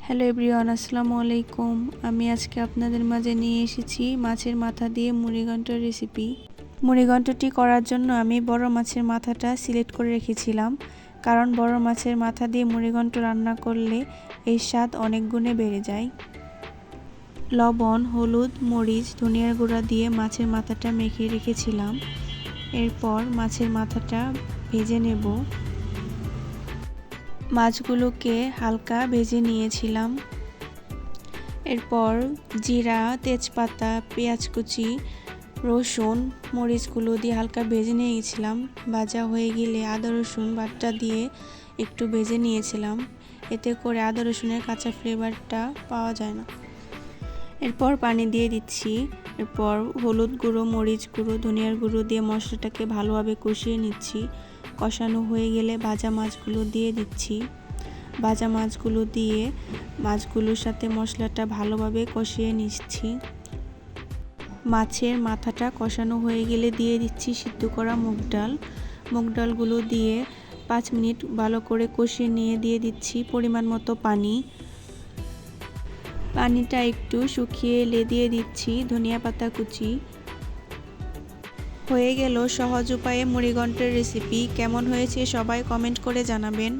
Hello everyone, আসসালামু আলাইকুম। আমি আজকে আপনাদের মাঝে নিয়ে এসেছি মাছের মাথা দিয়ে মুড়িঘণ্টের রেসিপি। মুড়িঘণ্টটি করার জন্য আমি বড় মাছের মাথাটা সিলেক্ট করে রেখেছিলাম, কারণ বড় মাছের মাথা দিয়ে মুড়িঘণ্ট রান্না করলে এর স্বাদ অনেক গুণে বেড়ে যায়। লবণ, হলুদ, মরিচ, ধনিয়ার গুঁড়া দিয়ে মাছের মাথাটা মেখে রেখেছিলাম। এরপর মাছের মাথাটা ভেজে নেব। মাছগুলোকে হালকা ভেজে নিয়েছিলাম। এরপর জিরা, তেজপাতা, পেঁয়াজ কুচি, রসুন, মরিচগুলো দিয়ে হালকা ভেজে নিয়েছিলাম। ভাজা হয়ে গেলে আদা রসুন বাটা দিয়ে একটু ভেজে নিয়েছিলাম, এতে করে আদা রসুনের কাঁচা ফ্লেভারটা পাওয়া যায় না। এরপর পানি দিয়ে দিচ্ছি। এরপর হলুদ গুঁড়ো, মরিচ গুঁড়ো, ধনিয়ার গুঁড়ো দিয়ে মশলাটাকে ভালোভাবে কষিয়ে নিচ্ছি। কষানো হয়ে গেলে ভাজা মাছগুলো দিয়ে দিচ্ছি। ভাজা মাছগুলো দিয়ে মাছগুলোর সাথে মশলাটা ভালোভাবে কষিয়ে নিচ্ছি। মাছের মাথাটা কষানো হয়ে গেলে দিয়ে দিচ্ছি সিদ্ধ করা মুগ ডাল। মুগ ডালগুলো দিয়ে 5 মিনিট ভালো করে কষিয়ে নিয়ে দিয়ে দিচ্ছি পরিমাণ মতো পানি। পানিটা একটু শুকিয়ে এলে দিয়ে দিচ্ছি ধনিয়া পাতা কুচি। হয়ে গেল সহজ উপায়ে মুড়িঘণ্টের রেসিপি। কেমন হয়েছে সবাই কমেন্ট করে জানাবেন।